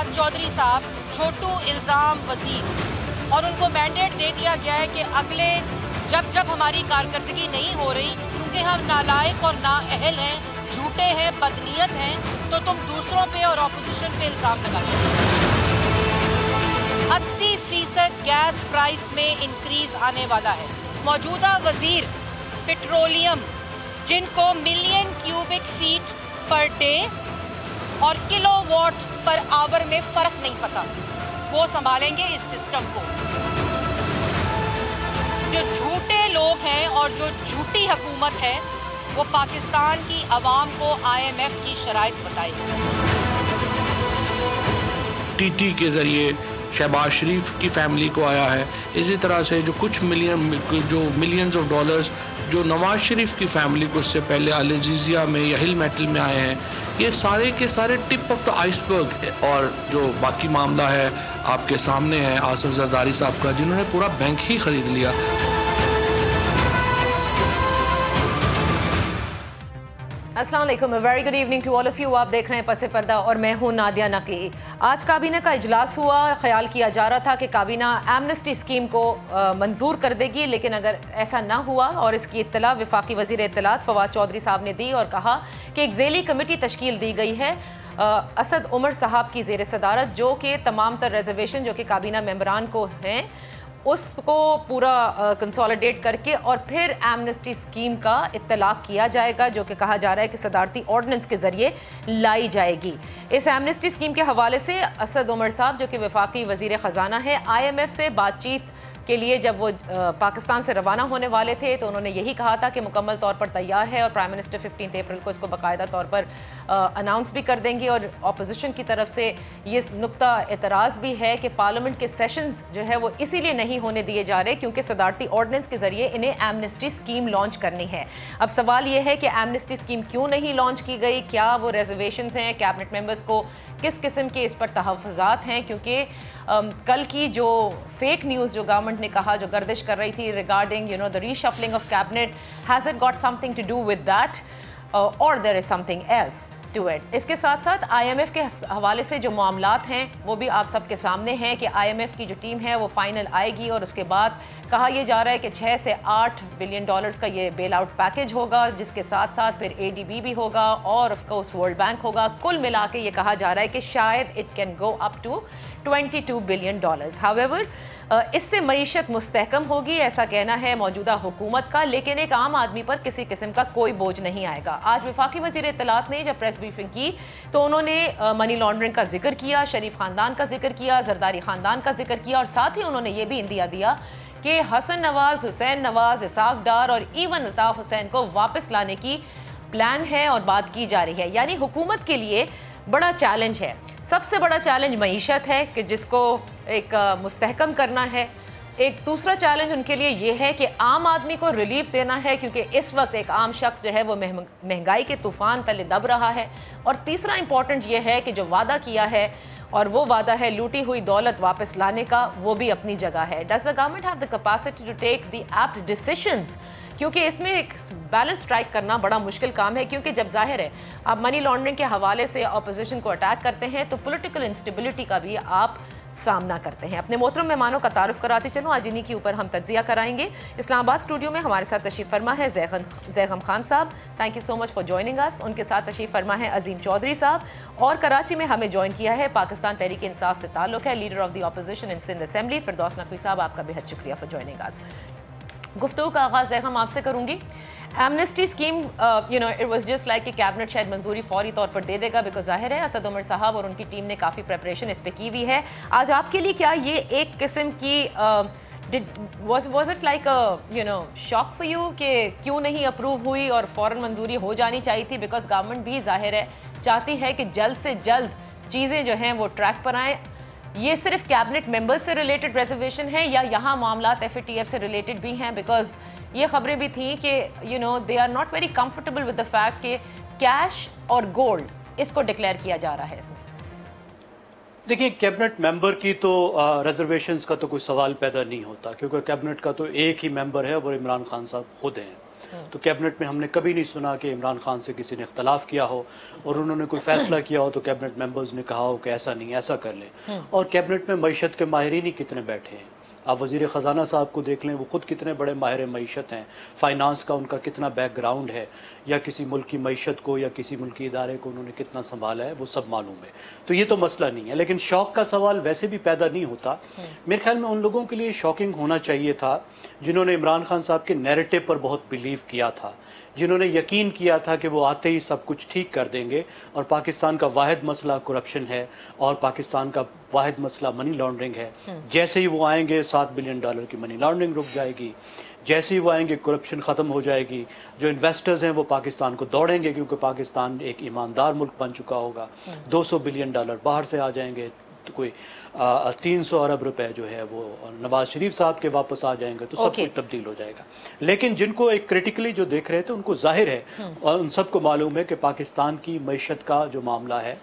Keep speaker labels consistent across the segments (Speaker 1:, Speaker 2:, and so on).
Speaker 1: फवाद चौधरी साहब छोटू इल्ज़ाम वजीर और उनको मैंडेट दे दिया गया है कि अगले जब हमारी कारकर्दगी नहीं हो रही क्योंकि हम नालायक और नाअहल हैं, झूठे हैं, बदनीयत हैं, तो तुम दूसरों पे और अपोजिशन पे इल्ज़ाम लगाते हो। 80% गैस प्राइस में इंक्रीज आने वाला है। मौजूदा वजीर पेट्रोलियम जिनको million cubic feet per day और किलोवाट पर आवर में फर्क नहीं पता, वो संभालेंगे इस सिस्टम को। जो झूठे लोग हैं और जो झूठी हुकूमत है वो पाकिस्तान की आवाम को IMF की शराइत बताएगी।
Speaker 2: TT के ज़रिए शहबाज शरीफ की फैमिली को आया है, इसी तरह से जो कुछ मिलियंस ऑफ डॉलर्स जो नवाज शरीफ की फैमिली को इससे पहले अल अज़ीज़िया में या हिल मेटल में आए हैं, ये सारे के सारे टिप ऑफ द आइसबर्ग है। और जो बाकी मामला है आपके सामने है आसिफ जरदारी साहब का, जिन्होंने पूरा बैंक ही खरीद लिया।
Speaker 3: अस्सलाम वालेकुम, very good evening to all of you. आप देख रहे हैं पसे पर्दा और मैं हूं नादिया नकी। आज काबीना का इजलास हुआ। ख्याल किया जा रहा था कि काबीना एमनेस्टी स्कीम को मंजूर कर देगी, लेकिन अगर ऐसा ना हुआ और इसकी इत्तला वफाकी वज़ीर इत्तलात फवाद चौधरी साहब ने दी और कहा कि एक ज़ेली कमेटी तश्कील दी गई है असद उमर साहब की ज़ेर सदारत, जो कि तमाम तर रिजर्वेशन जो कि काबीना मेंबरान को हैं उसको पूरा कंसोलिडेट करके और फिर एमनेस्टी स्कीम का इत्तलाक किया जाएगा, जो कि कहा जा रहा है कि सदारती ऑर्डिनेंस के ज़रिए लाई जाएगी। इस एमनेस्टी स्कीम के हवाले से असद उमर साहब जो कि वफाकी वज़ीर ख़जाना है, IMF से बातचीत के लिए जब वो पाकिस्तान से रवाना होने वाले थे तो उन्होंने यही कहा था कि मुकम्मल तौर पर तैयार है और प्राइम मिनिस्टर 15 अप्रैल को इसको बाकायदा तौर पर अनाउंस भी कर देंगे। और अपोजिशन की तरफ से ये नुक्ता एतराज़ भी है कि पार्लियामेंट के सेशंस जो है वो इसीलिए नहीं होने दिए जा रहे क्योंकि सदारती ऑर्डिनेंस के ज़रिए इन्हें एमनेस्टी स्कीम लॉन्च करनी है। अब सवाल ये है कि एमनेस्टी स्कीम क्यों नहीं लॉन्च की गई, क्या वो रिजर्वेशंस हैं, कैबिनेट मेंबर्स को किस किस्म के इस पर तहफ़्फ़ुज़ात हैं, क्योंकि कल की जो फेक न्यूज़ जो गवर्नमेंट ने कहा, जो गर्दिश कर रही थी regarding the reshuffling of cabinet, has it got something to do with that और there is something else to it. इसके साथ साथ IMF के हवाले से जो मामलात हैं वो भी आप सबके सामने हैं कि IMF की जो टीम है वो फाइनल आएगी और उसके बाद कहा यह जा रहा है कि 6 से 8 बिलियन डॉलर्स का ये बेल आउट पैकेज होगा, जिसके साथ साथ फिर ADB भी होगा और ऑफ कोर्स वर्ल्ड बैंक होगा। कुल मिला के ये कहा जा रहा है कि शायद it can go up to 22 billion dollars. However इससे मईशत मुस्तहकम होगी, ऐसा कहना है मौजूदा हुकूमत का, लेकिन एक आम आदमी पर किसी किस्म का कोई बोझ नहीं आएगा। आज वफाकी वज़ीर इत्तलात ने जब प्रेस ब्रीफिंग की तो उन्होंने मनी लॉन्ड्रिंग का जिक्र किया, शरीफ ख़ानदान का जिक्र किया, जरदारी ख़ानदान का जिक्र किया और साथ ही उन्होंने ये भी इंदिया दिया कि हसन नवाज, हुसैन नवाज, इसाक डार और इवन अल्ताफ़ हुसैन को वापस लाने की प्लान है और बात की जा रही है। यानी हुकूमत के लिए बड़ा चैलेंज है। सबसे बड़ा चैलेंज मईशत है कि जिसको एक मुस्तहकम करना है। एक दूसरा चैलेंज उनके लिए ये है कि आम आदमी को रिलीफ देना है, क्योंकि इस वक्त एक आम शख्स जो है वो महंगाई के तूफ़ान तले दब रहा है। और तीसरा इंपॉर्टेंट ये है कि जो वादा किया है और वो वादा है लूटी हुई दौलत वापस लाने का, वो भी अपनी जगह है। Does the government have the capacity to take the apt decisions, क्योंकि इसमें एक बैलेंस स्ट्राइक करना बड़ा मुश्किल काम है, क्योंकि जब जाहिर है आप मनी लॉन्ड्रिंग के हवाले से अपोजिशन को अटैक करते हैं तो पॉलिटिकल इंस्टेबिलिटी का भी आप सामना करते हैं। अपने मोहतरम मेहमानों का तारुफ कराते चलो। आज इन्हीं के ऊपर हम तज्जिया कराएंगे। इस्लामाबाद स्टूडियो में हमारे साथ तशरीफ़ फरमा है ज़ैगम खान साहब, thank you so much for joining us. उनके साथ तशरीफ़ फरमा है अजीम चौधरी साहब, और कराची में हमें ज्वाइन किया है पाकिस्तान तहरीक इंसाफ से ताल्लुक़ है leader of the opposition in Sindh assembly Firdous Naqvi साहब, आपका बेहद शुक्रिया फॉर जॉइनिंग अस। गुफ्तगू का आगाज़ हम आपसे करूँगी। Amnesty scheme it was just like कि कैबिनेट शायद मंजूरी फौरी तौर पर दे देगा, बिकॉज जाहिर है असद उमर साहब और उनकी टीम ने काफ़ी प्रेपरेशन इस पे की हुई है। आज आपके लिए क्या ये एक किस्म की was it like a shock for you कि क्यों नहीं अप्रूव हुई और फ़ौरन मंजूरी हो जानी चाहिए थी? बिकॉज गवर्नमेंट भी जाहिर है चाहती है कि जल्द से जल्द चीज़ें जो हैं वो ट्रैक पर आएँ। ये सिर्फ कैबिनेट मेंबर्स से रिलेटेड रिजर्वेशन है या यहाँ मामलात FATF से रिलेटेड भी हैं? बिकॉज ये खबरें भी थी कि they are not very comfortable with the fact कि कैश और गोल्ड इसको डिक्लेयर किया जा रहा है इसमें।
Speaker 4: देखिए, कैबिनेट मेंबर की तो रिजर्वेशंस का तो कोई सवाल पैदा नहीं होता, क्योंकि कैबिनेट का तो एक ही मेंबर है और इमरान खान साहब खुद हैं। तो कैबिनेट में हमने कभी नहीं सुना कि इमरान खान से किसी ने इख्तलाफ किया हो और उन्होंने कोई फैसला किया हो तो कैबिनेट मेंबर्स ने कहा हो कि ऐसा नहीं, ऐसा कर लें। और कैबिनेट में मईशत के माहिरीन ही कितने बैठे हैं। आप वज़ीर ख़जाना साहब को देख लें, वो ख़ुद कितने बड़े माहिर मईशत हैं, फ़ाइनांस का उनका कितना बैकग्राउंड है, या किसी मुल्क की मईशत को या किसी मुल्क के इदारे को उन्होंने कितना संभाला है, वो सब मालूम है। तो ये तो मसला नहीं है, लेकिन शौक का सवाल वैसे भी पैदा नहीं होता। मेरे ख्याल में उन लोगों के लिए शॉकिंग होना चाहिए था जिन्होंने इमरान खान साहब के नैरेटिव पर बहुत बिलीव किया था, जिन्होंने यकीन किया था कि वो आते ही सब कुछ ठीक कर देंगे और पाकिस्तान का वाहिद मसला करप्शन है और पाकिस्तान का वाहिद मसला मनी लॉन्ड्रिंग है। जैसे ही वो आएंगे $7 बिलियन की मनी लॉन्ड्रिंग रुक जाएगी, जैसे ही वो आएंगे करप्शन ख़त्म हो जाएगी, जो इन्वेस्टर्स हैं वो पाकिस्तान को दौड़ेंगे क्योंकि पाकिस्तान एक ईमानदार मुल्क बन चुका होगा। $200 बिलियन बाहर से आ जाएंगे, तो कोई 300 अरब रुपए जो है वो नवाज शरीफ साहब के वापस आ जाएंगे, तो सब कुछ तब्दील हो जाएगा। लेकिन जिनको एक क्रिटिकली जो देख रहे थे उनको जाहिर है और उन सबको मालूम है कि पाकिस्तान की मईशत का जो मामला है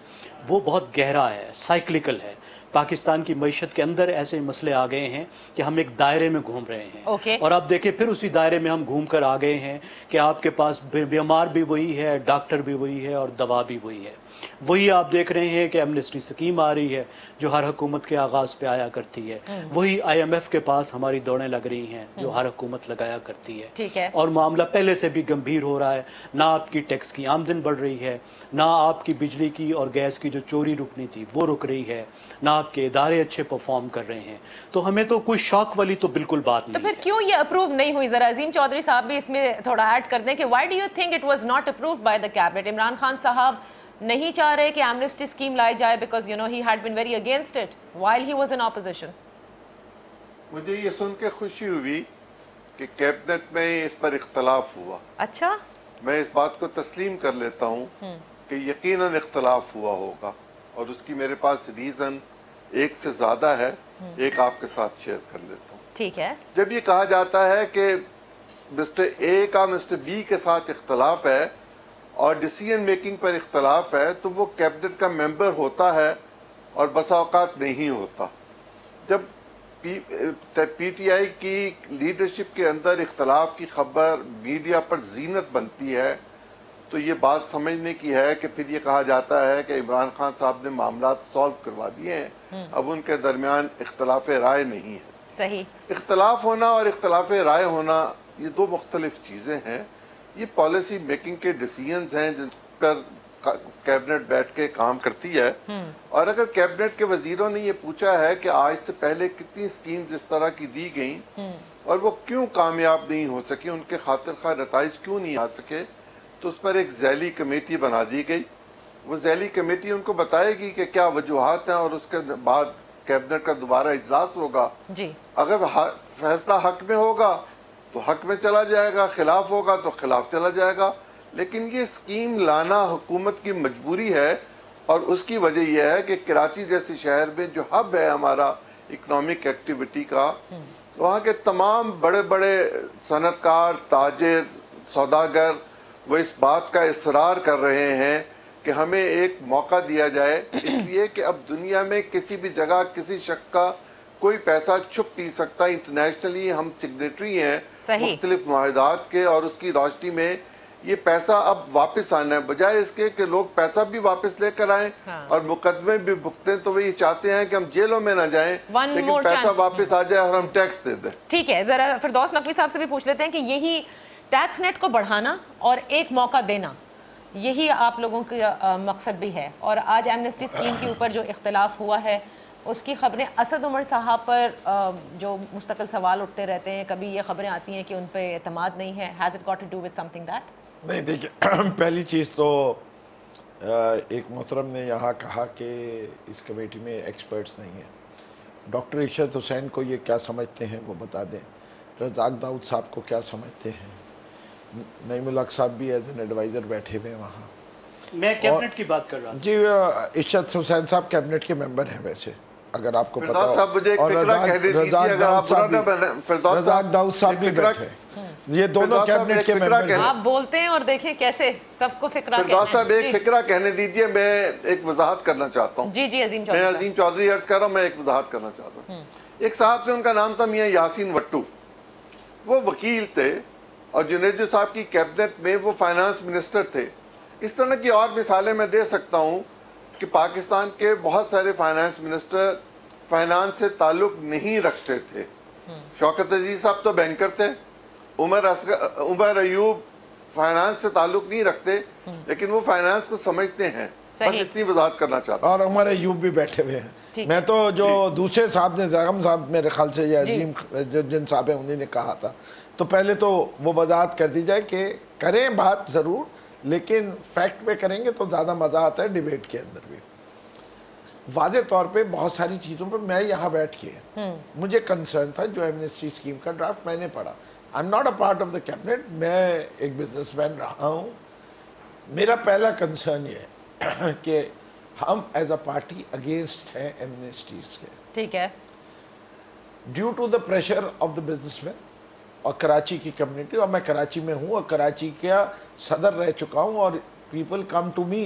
Speaker 4: वो बहुत गहरा है, साइक्लिकल है। पाकिस्तान की मईशत के अंदर ऐसे मसले आ गए हैं कि हम एक दायरे में घूम रहे हैं। और आप देखिए फिर उसी दायरे में हम घूम कर आ गए हैं कि आपके पास बीमार भी वही है, डॉक्टर भी वही है और दवा भी वही है। वही आप देख रहे हैं कि एमनेस्टी स्कीम आ रही है जो हर हुकूमत के आगाज पे आया करती है। वही IMF के पास हमारी दौड़ें लग रही हैं जो हर हुकूमत लगाया करती है।
Speaker 3: ठीक है।
Speaker 4: और मामला पहले से भी गंभीर हो रहा है। ना आपकी टैक्स की आमदन बढ़ रही है, ना आपकी बिजली की और गैस की जो चोरी रुकनी थी वो रुक रही है, ना आपके इदारे अच्छे परफॉर्म कर रहे हैं। तो हमें तो कोई शौक वाली तो बिल्कुल बात नहीं।
Speaker 3: तो फिर क्यों ये अप्रूव नहीं हुई? जरा अजीम चौधरी साहब भी इसमें थोड़ा ऐड कर दें कि why do you think it was not approved by the cabinet? Imran Khan साहब नहीं चाह रहे कि एमनेस्टी स्कीम लाई जाए because you know he had been very against it while he was in opposition.
Speaker 5: मुझे ये सुन के खुशी हुई कि कैबिनेट में इस पर इख्तलाफ हुआ।
Speaker 3: अच्छा,
Speaker 5: मैं इस बात को तस्लीम कर लेता हूँ कि यकीनन इख्तलाफ हुआ होगा और उसकी मेरे पास रीजन एक से ज्यादा है। एक आपके साथ शेयर कर लेता हूँ।
Speaker 3: ठीक है।
Speaker 5: जब ये कहा जाता है कि मिस्टर ए का मिस्टर बी के साथ इख्तलाफ है और डिसीजन मेकिंग पर इख्तलाफ है, तो वो कैबिनेट का मेंबर होता है और बसा औकात नहीं होता। जब PTI की लीडरशिप के अंदर इख्तलाफ की खबर मीडिया पर जीनत बनती है तो ये बात समझने की है कि फिर ये कहा जाता है कि इमरान खान साहब ने मामला सॉल्व करवा दिए हैं, अब उनके दरमियान इख्तलाफ राय नहीं है।
Speaker 3: सही।
Speaker 5: इख्तलाफ होना और इख्तलाफ राय होना ये दो मुख्तलिफ चीजें हैं। ये पॉलिसी मेकिंग के डिसीजंस हैं जिन पर कैबिनेट बैठ के काम करती है। और अगर कैबिनेट के वजीरों ने ये पूछा है कि आज से पहले कितनी स्कीम्स इस तरह की दी गई और वो क्यों कामयाब नहीं हो सकी, उनके खातिर खा नताइज क्यों नहीं आ सके, तो उस पर एक ज़ैली कमेटी बना दी गई। वो ज़ैली कमेटी उनको बताएगी कि क्या वजूहात हैं और उसके बाद कैबिनेट का दोबारा इजलास होगा जी। अगर फैसला हक में होगा तो हक में चला जाएगा, खिलाफ होगा तो खिलाफ चला जाएगा। लेकिन ये स्कीम लाना हुकूमत की मजबूरी है और उसकी वजह यह है कि कराची जैसे शहर में जो हब है हमारा इकोनॉमिक एक्टिविटी का, वहाँ के तमाम बड़े बड़े सनतकार, ताजिर, सौदागर वो इस बात का इसरार कर रहे हैं कि हमें एक मौका दिया जाए, इसलिए कि अब दुनिया में किसी भी जगह किसी शख्स का कोई पैसा छुप नहीं सकता। इंटरनेशनली हम सिग्नेटरी हैं मुख्तलिफ मुआहदात के और उसकी रोशनी में ये पैसा अब वापस आना है, बजाय इसके कि लोग पैसा भी वापस लेकर आए और मुकदमे भी भुगतें। तो वो ये चाहते हैं कि हम जेलों में ना जाएं लेकिन पैसा वापस आ जाए और हम टैक्स दे दें।
Speaker 3: ठीक है, जरा फिरदौस नकवी साहब से भी पूछ लेते हैं कि यही टैक्स नेट को बढ़ाना और एक मौका देना, यही आप लोगों का मकसद भी है। और आज एमनेस्टी स्कीम के ऊपर जो इख्तलाफ हुआ है उसकी खबरें असद उमर साहब पर जो मुस्तकिल सवाल उठते रहते हैं, कभी ये खबरें आती हैं कि उन पर एतमाद नहीं है। Has it got to do with something that?
Speaker 6: नहीं, देखिए पहली चीज़ तो एक मोहतरम ने यहाँ कहा कि इस कमेटी में एक्सपर्ट्स नहीं हैं। डॉक्टर इशरत हुसैन को ये क्या समझते हैं वो बता दें, रज़ाक दाऊद साहब को क्या समझते हैं, नईमुल हक साहब भी एज एन एडवाइज़र बैठे हुए हैं वहाँ।
Speaker 4: मैं कैबिनेट की बात कर रहा हूँ
Speaker 6: जी। इशरत हुसैन साब कैबिनेट के मेंबर हैं वैसे, अगर आपको पता हो।
Speaker 5: और
Speaker 6: रज़ाक दाऊद साहब भी बैठे, ये दोनों कैबिनेट के मेंबर हैं।
Speaker 3: आप बोलते हैं और देखें कैसे सबको फिक्रा
Speaker 5: साहब एक फिक्रा कहने दीजिए। मैं एक वजाहत करना चाहता हूँ।
Speaker 3: जी जी अजीम
Speaker 5: चौधरी। मैं अजीम चौधरी अर्ज कर रहा हूँ, मैं एक वजाहत करना चाहता हूँ। एक साहब थे, उनका नाम था मियां यासीन वट्टू। वो वकील थे اور जुनेजो साहब की कैबिनेट में वो फाइनेंस मिनिस्टर थे। इस तरह की और मिसालें मैं दे सकता हूँ कि पाकिस्तान के बहुत सारे फाइनेंस मिनिस्टर फाइनेंस से ताल्लुक नहीं रखते थे। शौकत अजीज साहब तो बैंकर थे, उमर अयूब फाइनेंस से ताल्लुक नहीं रखते, लेकिन वो फाइनेंस को समझते हैं। बस इतनी वजाहत करना चाहता हूं।
Speaker 6: और हमारे यूब भी बैठे हुए हैं। मैं तो जो दूसरे साहब ने ज़ागम साहब मेरे ख्याल से या अजीम जो जिन साहब हैं उन्होंने कहा था, तो पहले तो वो वजाहत कर दी जाए कि करें बात ज़रूर, लेकिन फैक्ट पे करेंगे तो ज़्यादा मज़ा आता है डिबेट के अंदर भी। वाज़े तौर पे बहुत सारी चीज़ों पर मैं यहाँ बैठ के मुझे कंसर्न था। जो एमनेस्टी स्कीम का ड्राफ्ट मैंने पढ़ा, I am not a part of the cabinet, मैं एक बिजनेसमैन रहा हूँ। मेरा पहला कंसर्न ये है कि हम एज अ पार्टी अगेंस्ट हैं एमनेस्टीज के।
Speaker 3: ठीक है।
Speaker 6: Due to the pressure of the businessman और कराची की कम्युनिटी, और मैं कराची में हूँ और कराची का सदर रह चुका हूँ, और पीपल कम टू मी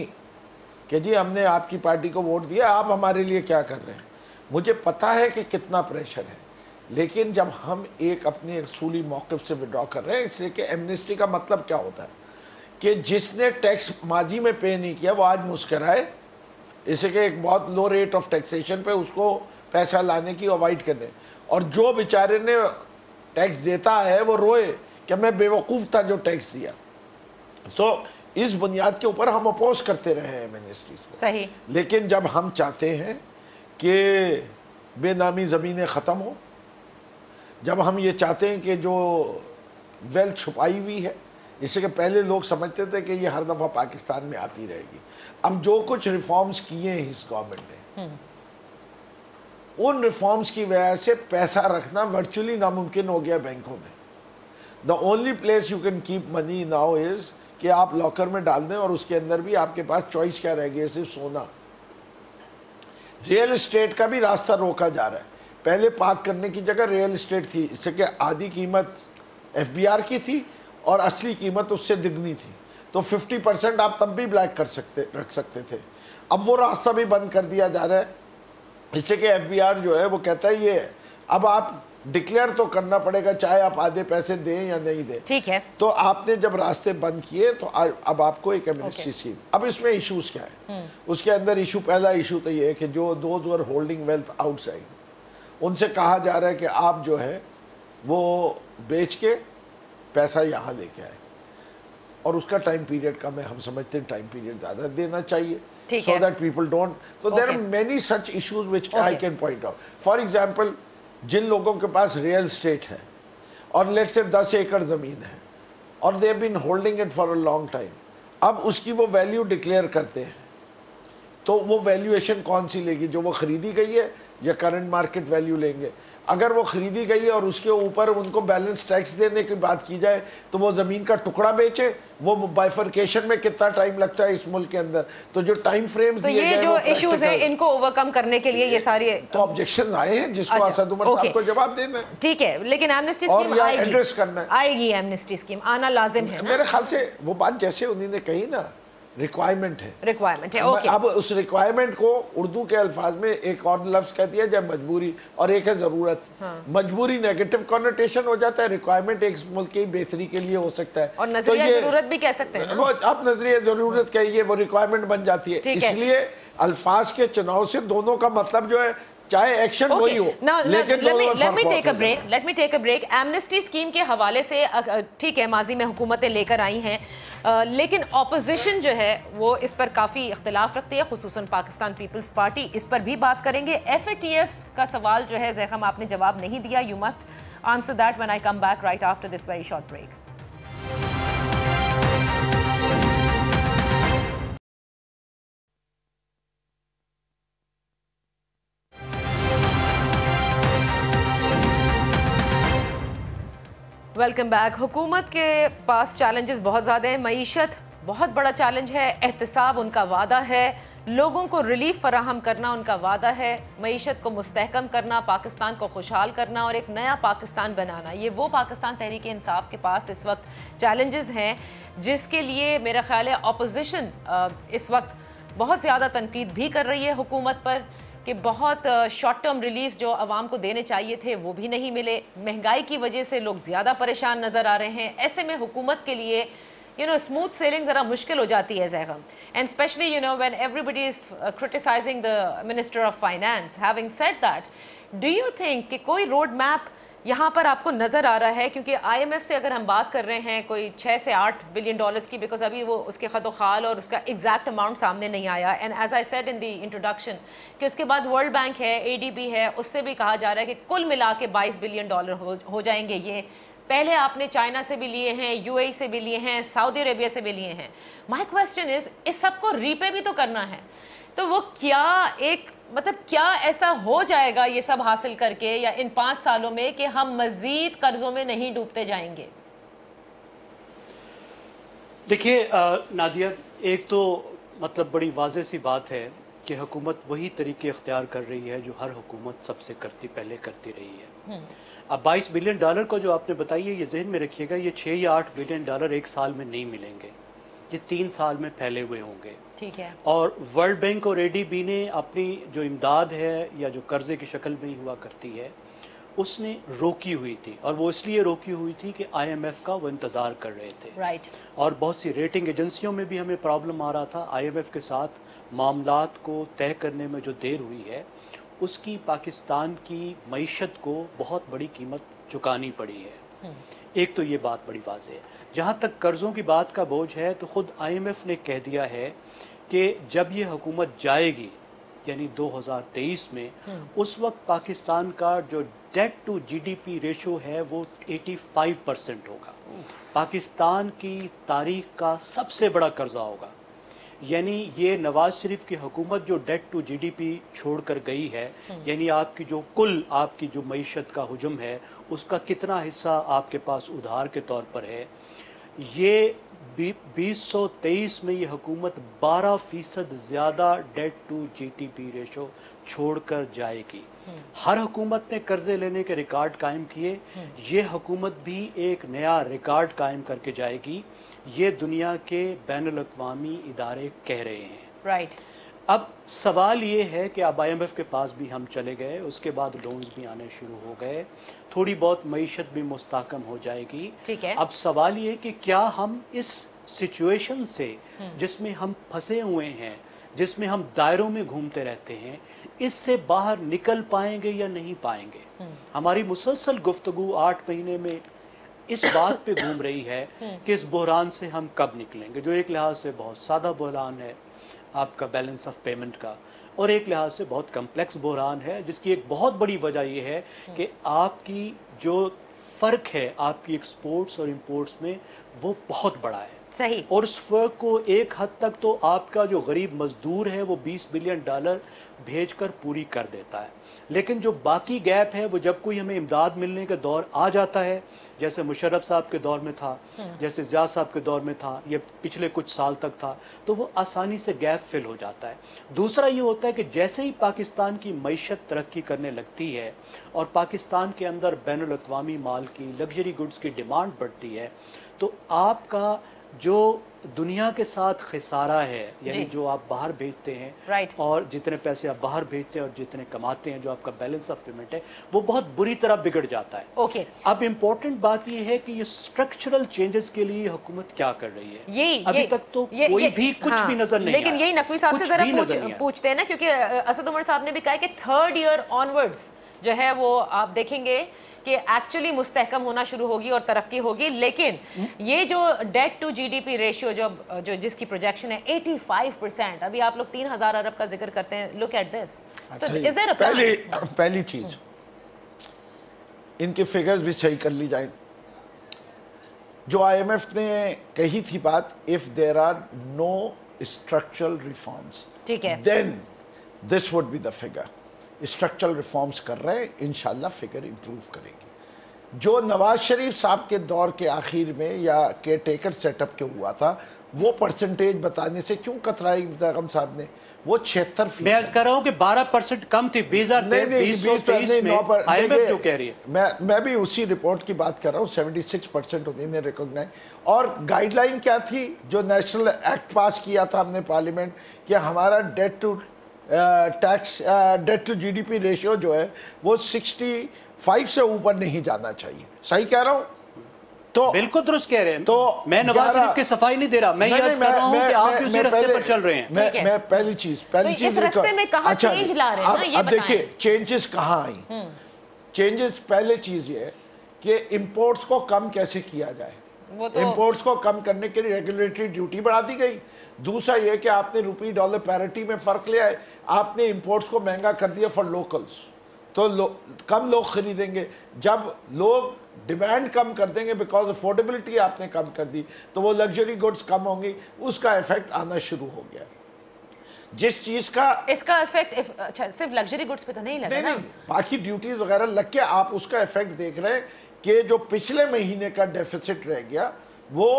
Speaker 6: कि जी हमने आपकी पार्टी को वोट दिया, आप हमारे लिए क्या कर रहे हैं। मुझे पता है कि कितना प्रेशर है, लेकिन जब हम एक अपने असूली मौक़िफ़ से विड्रॉ कर रहे हैं, इसलिए कि एमनेस्टी का मतलब क्या होता है कि जिसने टैक्स माजी में पे नहीं किया वो आज मुस्कराए, इससे कि एक बहुत लो रेट ऑफ टैक्सेशन पे उसको पैसा लाने की अवॉइड करने, और जो बेचारे ने टैक्स देता है वो रोए कि मैं बेवकूफ़ था जो टैक्स दिया। तो इस बुनियाद के ऊपर हम अपोज करते रहे हैं एमनेस्टीज़ को।
Speaker 3: सही।
Speaker 6: लेकिन जब हम चाहते हैं कि बेनामी ज़मीनें ख़त्म हो, जब हम ये चाहते हैं कि जो वेल्थ छुपाई हुई है, जिससे कि पहले लोग समझते थे कि ये हर दफ़ा पाकिस्तान में आती रहेगी, अब जो कुछ रिफॉर्म्स किए हैं इस गवर्नमेंट ने, उन रिफॉर्म्स की वजह से पैसा रखना वर्चुअली नामुमकिन हो गया बैंकों में। The only place you can keep money now is कि आप लॉकर में डाल दें और उसके अंदर भी आपके पास चॉइस क्या रह गई है, सिर्फ सोना। रियल एस्टेट का भी रास्ता रोका जा रहा है। पहले पार्क करने की जगह रियल एस्टेट थी, इससे कि आधी कीमत FBR की थी और असली कीमत उससे दुगनी थी, तो 50% आप तब भी ब्लैक रख सकते थे। अब वो रास्ता भी बंद कर दिया जा रहा है, इससे कि FBR जो है वो कहता है ये अब आप डिक्लेयर तो करना पड़ेगा, चाहे आप आधे पैसे दें या नहीं दें।
Speaker 3: ठीक है।
Speaker 6: तो आपने जब रास्ते बंद किए तो अब आपको एक एमनेस्टी स्कीम। अब इसमें इश्यूज क्या है? उसके अंदर इशू, पहला इशू तो ये है कि जो those were holding wealth outside, उनसे कहा जा रहा है कि आप जो है वो बेच के पैसा यहाँ लेके आए, और उसका टाइम पीरियड कम है। हम समझते हैं टाइम पीरियड ज़्यादा देना चाहिए, so that people don't. So there are many such issues which I can point out. For example, जिन लोगों के पास रियल स्टेट है और लेट्स से 10 एकड़ ज़मीन है और they have been holding it for a long time, अब उसकी वो वैल्यू डिक्लेयर करते हैं, तो वो वैल्यूएशन कौन सी लेगी? जो वो ख़रीदी गई है या करंट मार्केट वैल्यू लेंगे? अगर वो ख़रीदी गई है और उसके ऊपर उनको बैलेंस टैक्स देने की बात की जाए तो वो ज़मीन का टुकड़ा बेचे, वो बाइफरकेशन में कितना टाइम लगता है इस मुल्क के अंदर? तो जो टाइम फ्रेम्स
Speaker 3: तो ये जो इश्यूज है इनको ओवरकम करने के लिए ये सारी तो
Speaker 6: ऑब्जेक्शन आए हैं जिसको असद उमर साहब को जवाब देना है।
Speaker 3: ठीक है, लेकिन एमनेस्टी स्कीम
Speaker 6: एड्रेस करना है,
Speaker 3: आएगी, एमनेस्टी स्कीम आना लाजिम है।
Speaker 6: मेरे ख्याल से वो बात जैसे उन्होंने कही ना, रिक्वायरमेंट है,
Speaker 3: ओके।
Speaker 6: अब उस रिक्वायरमेंट को उर्दू के अल्फाज में एक और लफ्ज़ कह दिया जाए मजबूरी, और एक है ज़रूरत। मजबूरी नेगेटिव कॉनोटेशन हो जाता है, रिक्वायरमेंट एक मुल्क की बेहतरी के लिए हो सकता है,
Speaker 3: और नजरिया ज़रूरत भी कह सकते हैं।
Speaker 6: आप नजरिया ज़रूरत कहिए, वो रिक्वायरमेंट बन जाती है। इसलिए अल्फाज के चुनाव से दोनों का मतलब जो है, चाहे एक्शन वही हो, लेकिन
Speaker 3: let me take a break. Amnesty scheme के हवाले से ठीक है, माजी में हुकूमतें लेकर आई हैं, लेकिन ऑपोजिशन जो है वो इस पर काफ़ी इख्तिलाफ रखती है, खुसूसन पाकिस्तान पीपल्स पार्टी। इस पर भी बात करेंगे। FATF का सवाल जो है ज़ैखम आपने जवाब नहीं दिया, you must answer that when I come back right after this very short break. Welcome back. हुकूमत के पास चैलेंजेस बहुत ज़्यादा हैं। मईशत बहुत बड़ा चैलेंज है, एहतसाब उनका वादा है, लोगों को रिलीफ फराहम करना उनका वादा है, मईशत को मुस्तहकम करना, पाकिस्तान को खुशहाल करना और एक नया पाकिस्तान बनाना, ये वो पाकिस्तान तहरीक इंसाफ के पास इस वक्त चैलेंजेस हैं जिसके लिए मेरा ख्याल है अपोजिशन इस वक्त बहुत ज़्यादा तनकीद भी कर रही है हुकूमत पर کہ بہت شارٹ ٹرم ریلیف جو عوام کو دینے چاہیے تھے وہ بھی نہیں ملے. مہنگائی کی وجہ سے لوگ زیادہ پریشان نظر آ رہے ہیں. ایسے میں حکومت کے لیے smooth sailing ذرا مشکل ہو جاتی ہے زیغم. And especially, when everybody is criticizing the Minister of Finance. Having said that, do you think کہ کوئی روڈ میپ یہاں پر آپ کو نظر آ رہا ہے؟ کیونکہ آئی ایم ایف سے اگر ہم بات کر رہے ہیں کوئی 6 سے 8 بلین ڈالرز کی, بیکاز ابھی وہ اس کے خط و خال اور اس کا ایگزیکٹ اماؤنٹ سامنے نہیں آیا. And as I said in the introduction کہ اس کے بعد ورلڈ بینک ہے, اے ڈی بی ہے, اس سے بھی کہا جا رہا ہے کہ کل ملا کے 22 بلین ڈالر ہو جائیں گے. یہ پہلے آپ نے چائنا سے بھی لیے ہیں, یو اے ای سے بھی لیے ہیں, سعودی عربیہ سے بھی لیے ہیں. مائی کوسچن از, اس سب کو ری پے بھی تو کرنا ہے, تو وہ کیا ایسا ہو جائے گا یہ سب حاصل کر کے یا ان 5 سالوں میں کہ ہم مزید قرضوں میں نہیں ڈوبتے جائیں گے؟
Speaker 4: دیکھیے نادیہ, ایک تو بڑی واضح سی بات ہے کہ حکومت وہی طریقے اختیار کر رہی ہے جو ہر حکومت سب سے پہلے کرتی رہی ہے. اب 22 بلین ڈالر کو جو آپ نے بتائی ہے, یہ ذہن میں رکھیے گا, یہ 6 یا 8 بلین ڈالر ایک سال میں نہیں ملیں گے, یہ 3 سال میں پھیلے ہوئے ہوں گے.
Speaker 3: ٹھیک ہے.
Speaker 4: اور ورلڈ بینک اور اے ڈی بی نے اپنی جو امداد ہے یا جو قرضے کی شکل میں ہوا کرتی ہے اس نے روکی ہوئی تھی, اور وہ اس لیے روکی ہوئی تھی کہ آئی ایم ایف کا وہ انتظار کر رہے تھے.
Speaker 3: رائٹ.
Speaker 4: اور بہت سی ریٹنگ ایجنسیوں میں بھی ہمیں پرابلم آ رہا تھا. آئی ایم ایف کے ساتھ معاملات کو طے کرنے میں جو دیر ہوئی ہے اس کی پاکستان کی معیشت کو بہت بڑی قیمت چکانی پڑی ہے. ایک تو یہ بات بڑی واضح ہے. جہاں تک قرضوں کی بات کا بوجھ ہے تو خود آئی ایم ایف نے کہہ دیا ہے کہ جب یہ حکومت جائے گی یعنی 2023 میں, اس وقت پاکستان کا جو debt to G D P ratio ہے وہ 85% ہوگا. پاکستان کی تاریخ کا سب سے بڑا قرضہ ہوگا. یعنی یہ نواز شریف کی حکومت جو debt to G D P چھوڑ کر گئی ہے, یعنی آپ کی جو کل آپ کی جو معیشت کا حجم ہے اس کا کتنا حصہ آپ کے پاس ادھار کے طور پر ہے, یہ 2023 میں یہ حکومت 12% زیادہ debt to G D P ratio چھوڑ کر جائے گی. ہر حکومت نے قرضے لینے کے ریکارڈ قائم کیے, یہ حکومت بھی ایک نیا ریکارڈ قائم کر کے جائے گی. یہ دنیا کے بین الاقوامی ادارے کہہ رہے ہیں.
Speaker 3: رائٹ.
Speaker 4: اب سوال یہ ہے کہ اب آئی ایم ایف کے پاس بھی ہم چلے گئے, اس کے بعد لونز بھی آنے شروع ہو گئے, تھوڑی بہت معیشت بھی مستحکم ہو جائے گی.
Speaker 3: ٹھیک ہے.
Speaker 4: اب سوال یہ کہ کیا ہم اس سچویشن سے جس میں ہم پھنسے ہوئے ہیں, جس میں ہم دائروں میں گھومتے رہتے ہیں, اس سے باہر نکل پائیں گے یا نہیں پائیں گے؟ ہماری مسلسل گفتگو 8 مہینے میں اس بات پہ گھوم رہی ہے کہ اس بحران سے ہم کب نکلیں گے, جو ایک لحاظ سے بہت سادہ بحران ہے آپ کا بیلنس آف پیمنٹ کا, اور ایک لحاظ سے بہت کمپلیکس بحران ہے جس کی ایک بہت بڑی وجہ یہ ہے کہ آپ کی جو فرق ہے آپ کی ایکسپورٹس اور امپورٹس میں وہ بہت بڑا ہے.
Speaker 3: صحیح.
Speaker 4: اور اس فرق کو ایک حد تک تو آپ کا جو غریب مزدور ہے وہ 20 بلین ڈالر بھیج کر پوری کر دیتا ہے, لیکن جو باقی گیپ ہے وہ جب کوئی ہمیں امداد ملنے کا دور آ جاتا ہے, جیسے مشرف صاحب کے دور میں تھا, جیسے ضیاء صاحب کے دور میں تھا, یہ پچھلے کچھ سال تک تھا, تو وہ آسانی سے گیپ فل ہو جاتا ہے. دوسرا یہ ہوتا ہے کہ جیسے ہی پاکستان کی معیشت ترقی کرنے لگتی ہے اور پاکستان کے اندر بین الاقوامی مال کی, لگژری گڈز کی ڈیمانڈ بڑھتی ہے, تو آپ کا جو دنیا کے ساتھ خسارہ ہے, یعنی جو آپ باہر بھیجتے ہیں اور جتنے پیسے آپ باہر بھیجتے ہیں اور جتنے کماتے ہیں, جو آپ کا بیلنس آف پیمنٹ ہے وہ بہت بری طرح بگڑ جاتا ہے. اب امپورٹنٹ بات یہ ہے کہ یہ اسٹرکچرل چینجز کے لیے حکومت کیا کر رہی ہے. ابھی تک تو کوئی بھی کچھ بھی نظر نہیں,
Speaker 3: لیکن یہی نقوی صاحب سے ذرا پوچھتے ہیں نا, کیونکہ اسد عمر صاحب نے بھی کہا کہ 3rd ایئر آنورڈز جو ہے وہ آپ دیکھیں گے کہ ایکچولی مستحکم ہونا شروع ہوگی اور ترقی ہوگی. لیکن یہ جو debt to G D P ratio جو جس کی پروجیکشن ہے 85%, ابھی آپ لوگ 3000 ارب کا ذکر کرتے ہیں. Look at this.
Speaker 6: پہلی چیز ان کے فگرز بھی صحیح کر لی جائیں. جو آئی ایم ایف نے کہی تھی بات, if there are no structural reforms, then this would be the figure. Structural reforms کر رہے ہیں, انشاءاللہ فگر امپروو کرے گی. جو نواز شریف صاحب کے دور کے آخر میں یا کیئر ٹیکر سیٹ اپ کے ہوا تھا, وہ پرسنٹیج بتانے سے کیوں کترائی زاغم صاحب نے, وہ 76%.
Speaker 4: میں عرض کر رہا ہوں کہ 20% کم تھی 2023 میں, آئی ایم ایف جو کہہ رہی ہے.
Speaker 6: میں بھی اسی رپورٹ کی بات کر رہا ہوں, 76% انہیں نے ریکوگنائز. اور گائیڈ لائن کیا تھی جو نیشنل ایکٹ پاس کیا تھا ہم نے پارلیمنٹ, کہ ہمارا debt to tax debt to GDP ratio जो है वो 65 से ऊपर नहीं जाना चाहिए। सही कह रहा हूँ? तो
Speaker 4: बिल्कुल दुरुस्त कह रहे हैं।
Speaker 6: तो
Speaker 4: मैं नवाज शरीफ की सफाई नहीं दे रहा, मैं ये अर्ज कर रहा हूं कि आप भी उसी रास्ते पर चल रहे हैं।
Speaker 6: मैं पहली चीज
Speaker 3: इस रास्ते में कहाँ चेंज ला रहे हैं ना, ये
Speaker 6: अब देखिए चेंजेस कहाँ आई। चेंजेस पहले चीज ये है कि इंपोर्ट्स को कम कैसे किया जाए। इंपोर्ट्स को कम करने के लिए रेगुलेटरी ड्यूटी बढ़ा दी गई। दूसरा ये कि आपने रुपी डॉलर पैरिटी में फर्क ले आए, आपने इंपोर्ट्स को महंगा कर दिया फॉर लोकल्स, तो कम लोग खरीदेंगे। जब लोग डिमांड कम कर देंगे बिकॉज अफोर्डेबिलिटी आपने कम कर दी, तो वो लग्जरी गुड्स कम होंगी, उसका इफेक्ट आना शुरू हो गया। जिस चीज का
Speaker 3: इसका इफेक्ट अच्छा सिर्फ लग्जरी गुड्स पे तो नहीं लगा ना,
Speaker 6: बाकी ड्यूटीज वगैरह लग के आप उसका इफेक्ट देख रहे हैं कि जो पिछले महीने का डेफिसिट रह गया वो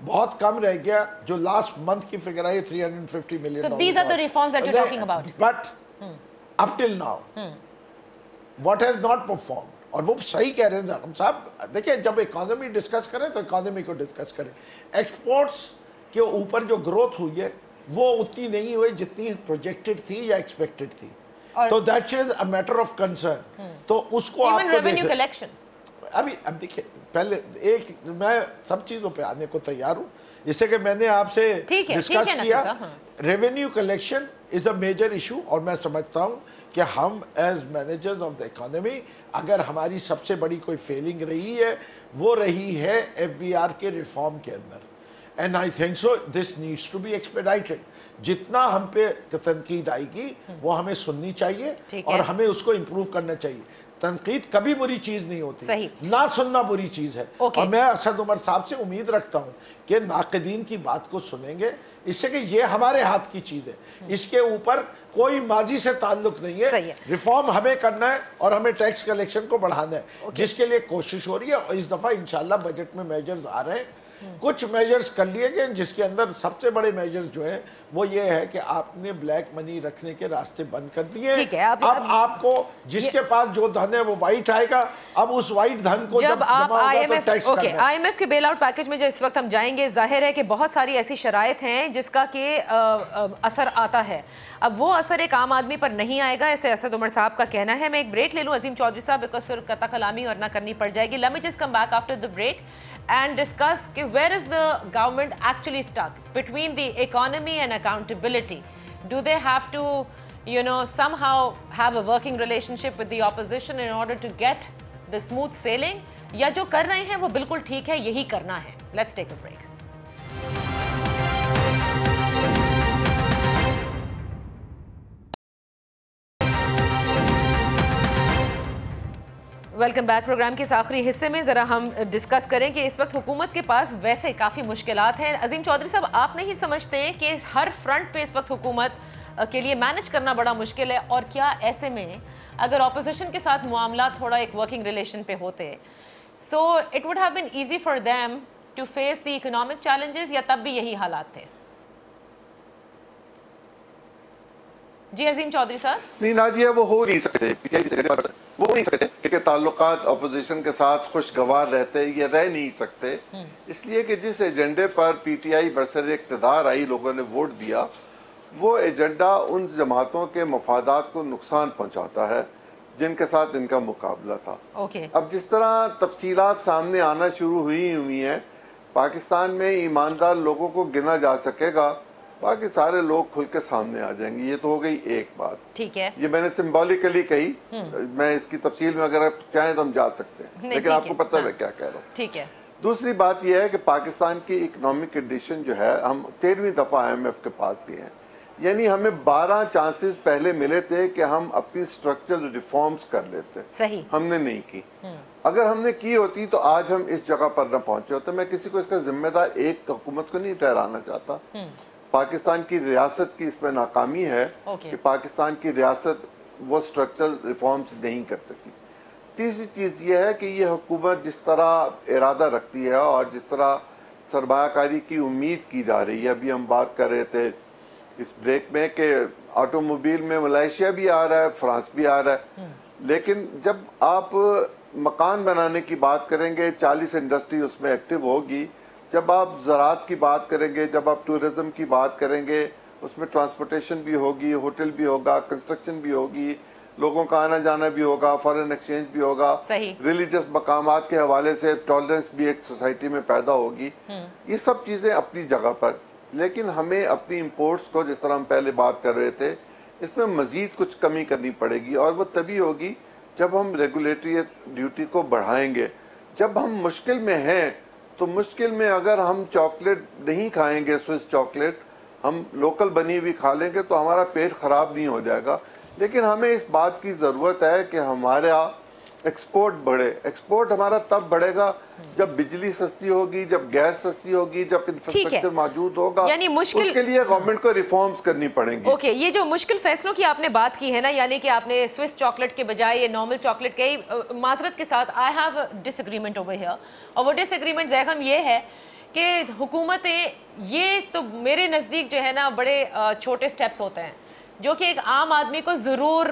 Speaker 6: बहुत कम रह गया। जो लास्ट मंथ की figure I 350 million.
Speaker 3: So these are the reforms that you're talking about.
Speaker 6: But up till now, what has not performed? और वो सही कह रहे हैं हम साहब। देखिए जब इकोनॉमी डिस्कस करें तो इकोनॉमी को डिस्कस करें। एक्सपोर्ट्स के ऊपर जो ग्रोथ हुई है वो उतनी नहीं हुई जितनी प्रोजेक्टेड थी या एक्सपेक्टेड थी, तो that is a matter of concern. तो उसको आपको
Speaker 3: रेवेन्यू कलेक्शन
Speaker 6: अब देखिए पहले एक मैं सब चीजों पे आने को तैयार हूँ, जिससे कि मैंने आपसे डिस्कस किया। Revenue collection is a major issue और मैं समझता हूँ कि हम as managers of the economy अगर हमारी सबसे बड़ी कोई फेलिंग रही है वो रही है एफबीआर के रिफॉर्म के अंदर। And I think so this needs to be expedited. जितना हम पे तनकीद आएगी वो हमें सुननी चाहिए और हमें उसको इम्प्रूव करना चाहिए। तनकीद कभी बुरी चीज नहीं होती,
Speaker 3: सही।
Speaker 6: ना सुनना बुरी चीज है। और मैं असद उमर साहब से उम्मीद रखता हूँ कि नाक़दीन की बात को सुनेंगे, इससे कि ये हमारे हाथ की चीज है, इसके ऊपर कोई माजी से ताल्लुक नहीं है। रिफॉर्म हमें करना है और हमें टैक्स कलेक्शन को बढ़ाना है, जिसके लिए कोशिश हो रही है। और इस दफा इंशाल्लाह बजट में मेजर्स आ रहे हैं, कुछ मेजर्स कर लिए गए, जिसके अंदर सबसे बड़े मेजर्स जो है वो ये है कि आपने ब्लैक मनी रखने के रास्ते बंद कर दिए। अब आपको जिसके पास जो धन है वो वाइट आएगा। अब उस वाइट धन को जब आप
Speaker 3: आईएमएफ के बेल आउट पैकेज में जो इस वक्त हम जाएंगे, जाहिर है कि बहुत सारी ऐसी शराइत हैं जिसका कि असर आता है। अब वो असर एक आम आदमी पर नहीं आएगा, ऐसे असद उमर साहब का कहना है। मैं एक ब्रेक ले लूँ अजीम चौधरी साहब, बिकॉज फिर कता कलामी और ना करनी पड़ जाएगी। Let me just come back after the break and discuss where is the government actually stuck between the economy and accountability. Do they have to, you know, somehow have a working relationship with the opposition in order to get the smooth sailing, या जो कर रहे हैं वो बिल्कुल ठीक है, यही करना है? Let's take a break. Welcome back. Programme के इस आखिरी हिस्से में ज़रा हम डिस्कस करें कि इस वक्त हुकूमत के पास वैसे काफ़ी मुश्किलात हैं। अजीम चौधरी साहब, आप नहीं समझते कि हर फ्रंट पे इस वक्त हुकूमत के लिए मैनेज करना बड़ा मुश्किल है? और क्या ऐसे में अगर ऑपोजिशन के साथ मामला थोड़ा एक वर्किंग रिलेशन पे होते, so it would have been easy for them to face the economic challenges, या तब भी यही हालात थे? जी अजीम चौधरी साहब।
Speaker 5: नहीं नादिया, वो हो नहीं सकते, वो हो नहीं सकते क्योंकि ताल्लुकात अपोजिशन के साथ खुशगवार रहते, ये रह नहीं सकते। इसलिए कि जिस एजेंडे पर पीटीआई बरसर इक़्तिदार आई, लोगों ने वोट दिया, वो एजेंडा उन जमातों के मफादात को नुकसान पहुंचाता है जिनके साथ इनका मुकाबला था। अब जिस तरह तफसीलात सामने आना शुरू हुई हैं, पाकिस्तान में ईमानदार लोगों को गिना जा सकेगा, बाकी सारे लोग खुल के सामने आ जाएंगे। ये तो हो गई एक बात, ठीक है। ये मैंने सिंबॉलिकली कही, मैं इसकी तफसील में अगर आप चाहें तो हम जा सकते हैं, लेकिन आपको पता है मैं क्या कह रहा हूँ, ठीक है। दूसरी बात यह है कि पाकिस्तान की इकोनॉमिक कंडीशन जो है, हम 13वीं दफा IMF के पास भी हैं, यानी हमें 12 चांसेस पहले मिले थे कि हम अपनी स्ट्रक्चरल रिफॉर्म्स कर लेते, सही हमने नहीं की। अगर हमने की होती तो आज हम इस जगह पर न पहुंचे होते। मैं किसी को इसका जिम्मेदार एक हुकूमत को नहीं ठहराना चाहता। पाकिस्तान की रियासत की इसमें नाकामी है कि पाकिस्तान की रियासत वो स्ट्रक्चरल रिफॉर्म्स नहीं कर सकी। तीसरी चीज ये है कि ये हुकूमत जिस तरह इरादा रखती है और जिस तरह सरमायाकारी की उम्मीद की जा रही है, अभी हम बात कर रहे थे इस ब्रेक में कि ऑटोमोबाइल में मलेशिया भी आ रहा है, फ्रांस भी आ रहा है, लेकिन जब आप मकान बनाने की बात करेंगे 40 इंडस्ट्री उसमें एक्टिव होगी, जब आप ज़राअत की बात करेंगे, जब आप टूरिज्म की बात करेंगे, اس میں ٹرانسپورٹیشن بھی ہوگی, ہوٹل بھی ہوگا, کنسٹرکشن بھی ہوگی, لوگوں کا آنا جانا بھی ہوگا, فارن ایکسچینج بھی ہوگا, ریلیجس مقامات کے حوالے سے ٹالرنس بھی ایک سوسائٹی میں پیدا ہوگی. یہ سب چیزیں اپنی جگہ پر, لیکن ہمیں اپنی امپورٹس کو, جس طرح ہم پہلے بات کر رہے تھے, اس میں مزید کچھ کمی کرنی پڑے گی, اور وہ تبھی ہوگی جب ہم ریگولیٹری ڈیوٹی کو بڑھائیں گے. جب ہم مشکل میں ہیں تو مشکل میں اگر ہم چاکلیٹ نہیں کھائیں گے, سوئس چاکلیٹ ہم لوکل بنی ہوئی کھا لیں گے تو ہمارا پیٹ خراب نہیں ہو جائے گا. لیکن ہمیں اس بات کی ضرورت ہے کہ ہمارا ایکسپورٹ بڑھے. ایکسپورٹ ہمارا تب بڑھے گا جب بجلی سستی ہوگی, جب گیس سستی ہوگی, جب انفراسٹرکچر موجود ہوگا.
Speaker 3: یعنی
Speaker 5: اس کے لیے گورنمنٹ کو ریفارمز کرنی پڑیں گی.
Speaker 3: اوکے, یہ جو مشکل فیصلوں کی آپ نے بات کی ہے نا, یعنی کہ آپ نے سوئس چاکلیٹ کے بجائے یہ نارمل چاکلیٹ کہی, معذرت کے ساتھ I have disagreement over here, اور وہ ڈس ایگریمنٹ زیغم یہ ہے کہ حکومتیں, یہ تو میرے نزدیک جو ہے نا بڑے چھوٹے سٹیپس ہوتے ہیں جو کہ ایک عام آدمی کو ضرور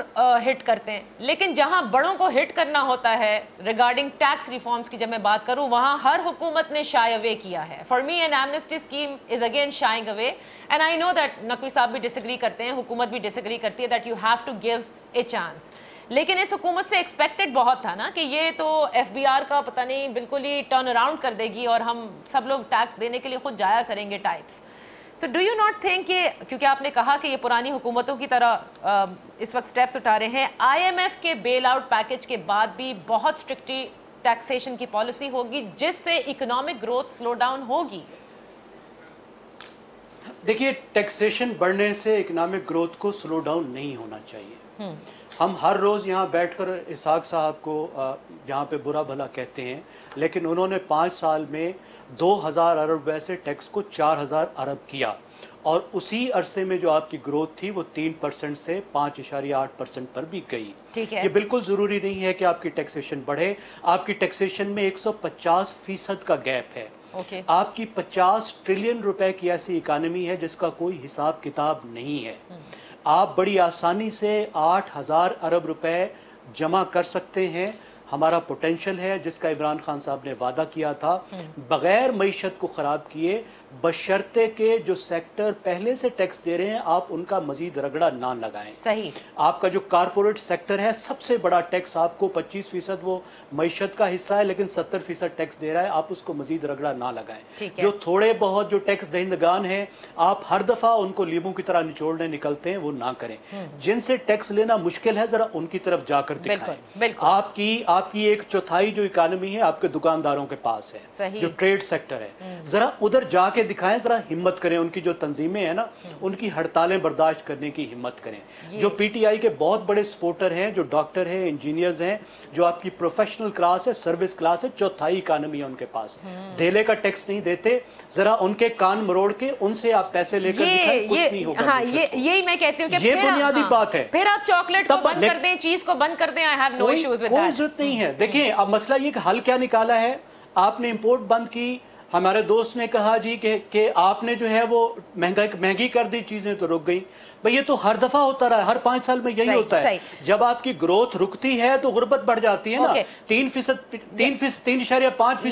Speaker 3: ہٹ کرتے ہیں, لیکن جہاں بڑوں کو ہٹ کرنا ہوتا ہے ریگارڈنگ ٹیکس ریفارمز کی جب میں بات کروں, وہاں ہر حکومت نے شائے اوے کیا ہے. For me an amnesty scheme is again shying away, and I know that Naqvi صاحب بھی ڈس ایگری کرتے ہیں, حکومت بھی ڈس ایگری کرتی ہے that you have to give a chance. لیکن اس حکومت سے ایکسپیکٹڈ بہت تھا نا کہ یہ تو ایف بی آر کا پتہ نہیں بالکل ہی ٹرن اراؤنڈ کر دے گی اور ہم سب لوگ ٹیکس دینے کے لیے خود جایا کریں گے types. So do you not think کہ کیونکہ آپ نے کہا کہ یہ پرانی حکومتوں کی طرح اس وقت سٹیپس اٹھا رہے ہیں, آئی ایم ایف کے بیل آؤٹ پیکج کے بعد بھی بہت اسٹرکٹلی ٹیکسیشن کی پالیسی ہوگی جس سے اکنامک گروتھ سلو ڈاؤن ہوگی؟
Speaker 4: دیکھیے, ٹیکسیشن بڑھنے سے اکنامک گروتھ کو سلو ڈاؤن نہیں ہونا چاہیے. ہم ہر روز یہاں بیٹھ کر اسحاق صاحب کو یہاں پہ برا بھلا کہتے ہیں, لیکن انہوں نے 5 سال میں 2000 ارب روپے سے ٹیکس کو 4000 ارب کیا, اور اسی عرصے میں جو آپ کی گروتھ تھی وہ 3% سے 5.8% پر بھی گئی. یہ بالکل ضروری نہیں ہے کہ آپ کی ٹیکسیشن بڑھے. آپ کی ٹیکسیشن میں 150% کا گیپ ہے. آپ کی 50 ٹریلین روپے کی ایسی اکانومی ہے جس کا کوئی حساب کتاب نہیں ہے. آپ بڑی آسانی سے 8000 ارب روپے جمع کر سکتے ہیں. ہمارا پوٹینشل ہے جس کا عمران خان صاحب نے وعدہ کیا تھا, بغیر معیشت کو خراب کیے, بشرطے کہ جو سیکٹر پہلے سے ٹیکس دے رہے ہیں آپ ان کا مزید رگڑا نہ لگائیں.
Speaker 3: صحیح.
Speaker 4: آپ کا جو کارپوریٹ سیکٹر ہے سب سے بڑا ٹیکس آپ کو 25% وہ معیشت کا حصہ ہے, لیکن 70% ٹیکس دے رہا ہے, آپ اس کو مزید رگڑا نہ لگائیں. جو تھوڑے بہت جو ٹیکس دہندگان ہیں آپ ہر دفعہ ان کو لیموں کی طرح نچوڑنے نکلتے ہیں, وہ نہ کریں. جن سے ٹیکس لینا مشکل ہے ذرا ان کی طرف جا کر دکھائیں. آپ کی 1/4 جو اکانومی ہے آپ کے دکانداروں کے پاس ہے, جو ٹریڈ سیکٹر ہے, ذرا ادھر جا کے دکھائیں, ذرا ہمت کریں. ان کی جو تنظیمیں ہیں نا ان کی ہڑتالیں برداشت کرنے کی ہمت کریں. جو پی ٹی آئی کے بہت بڑے سپورٹر ہیں, جو ڈاکٹر ہیں, انجینئرز ہیں, جو آپ کی پروفیشنل کلاس ہے, سروس کلاس ہے, 1/4 اکانومی ہے ان کے پاس, دھیلے کا ٹیکس نہیں دیتے. ذرا ان کے کان مروڑ کے ان سے آپ پیسے لے کر دکھائیں, کچھ نہیں ہوگا.
Speaker 3: ہاں, یہی میں کہتی ہوں کہ
Speaker 4: یہ بنیادی بات ہے.
Speaker 3: پھر آپ چاکلیٹ کو بند کر دیں, چیز کو بند کر دیں, I have no issues with that.
Speaker 4: کوئی ضرورت نہیں ہے. دیکھیں اب مسئلہ یہ کہ حل کیا نکالا ہے. آپ نے امپورٹ بند کی, ہمارے دوست نے کہا جی کہ آپ نے جو ہے وہ مہنگی کر دی, چیزیں تو رک گئی. بھئی یہ تو ہر دفعہ ہوتا رہا ہے, ہر 5 سال میں یہی ہوتا ہے. جب آپ کی گروتھ رکتی ہے تو غربت بڑھ جاتی ہے نا. 3.5% پہ آپ کی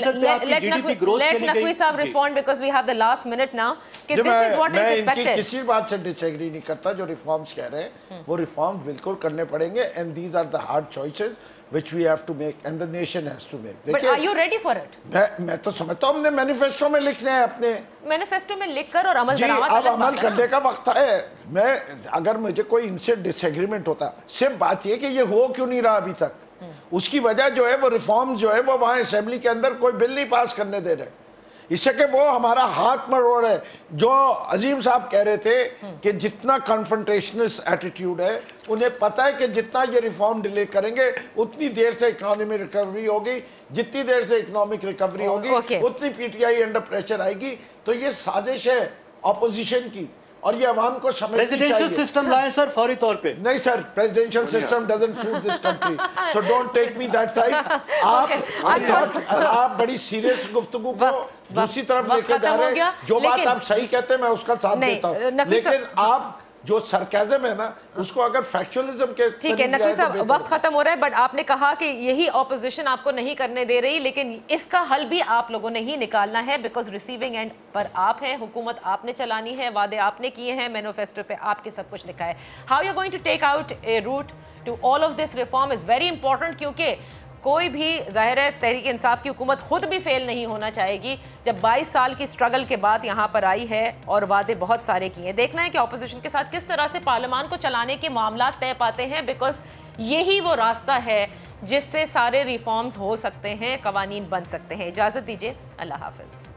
Speaker 4: جی ڈی پی گروتھ چلی گئی.
Speaker 3: Let Naqvi sahab respond because we have the last minute now. This is what is expected.
Speaker 6: میں کسی بات سے ڈس ایگری نہیں کرتا. جو ریفارمز کہہ رہے ہیں وہ ریفارمز بالکل کرنے پڑیں گے, and these are the hard choices which we have to make and the nation has to make.
Speaker 3: But are you ready for it?
Speaker 6: میں تو سمجھتا ہوں ہم نے مینیفیسٹو میں لکھنے ہیں, اپنے
Speaker 3: مینیفیسٹو میں لکھ کر اور عمل
Speaker 6: جی اب عمل کرنے کا وقت ہے. میں اگر مجھے کوئی ان سے ڈس ایگریمنٹ ہوتا, صرف بات یہ کہ یہ ہو کیوں نہیں رہا ابھی تک, اس کی وجہ جو ہے وہ ریفارم جو ہے وہ وہاں اسمبلی کے اندر کوئی بل نہیں پاس کرنے دے رہے, اس سے کہ وہ ہمارا ہاتھ مروڑ ہے. جو عظیم صاحب کہہ رہے تھے کہ جتنا کنفرنٹیشنس ایٹیٹیوڈ ہے, انہیں پتہ ہے کہ جتنا یہ ریفارم ڈیلے کریں گے اتنی دیر سے اکانومی ریکوری ہوگی, جتنی دیر سے اکنامک ریکوری ہوگی اتنی P T I under pressure آئے گی. تو یہ سازش ہے اپوزیشن کی, اور یہ عوام کو سمجھنی چاہیے.
Speaker 4: پریزیڈنشل سسٹم لائیں سر فوری طور پہ.
Speaker 6: نہیں sir, presidential system doesn't suit this country, so don't take me that side. آپ بڑی سیریس گفتگو کو دوسری طرف لے کے جا رہے ہیں. جو بات آپ صحیح کہتے ہیں میں اس کا ساتھ دیتا ہوں, لیکن آپ जो सरकाज़म है ना उसको अगर फैक्चुअलिज्म के
Speaker 3: ठीक है नकवी साहब, वक्त खत्म हो रहा है, बट आपने कहा कि यही ऑपोजिशन आपको नहीं करने दे रही, लेकिन इसका हल भी आप लोगों ने ही निकालना है, बिकॉज रिसीविंग एंड पर आप हैं, हुकूमत आपने चलानी है, वादे आपने किए हैं, मैनिफेस्टो पे आपके सब कुछ लिखा है. How you going to take out a route to all of this reform is very important, क्योंकि कोई भी ज़ाहिर है तहरीक इंसाफ की हुकूमत खुद भी फेल नहीं होना चाहेगी जब 22 साल की स्ट्रगल के बाद यहाँ पर आई है और वादे बहुत सारे किए हैं. देखना है कि अपोजिशन के साथ किस तरह से पार्लियामान को चलाने के मामला तय पाते हैं, बिकॉज यही वो रास्ता है जिससे सारे रिफॉर्म्स हो सकते हैं, कवानीन बन सकते हैं. इजाज़त दीजिए, अल्लाह हाफिज़.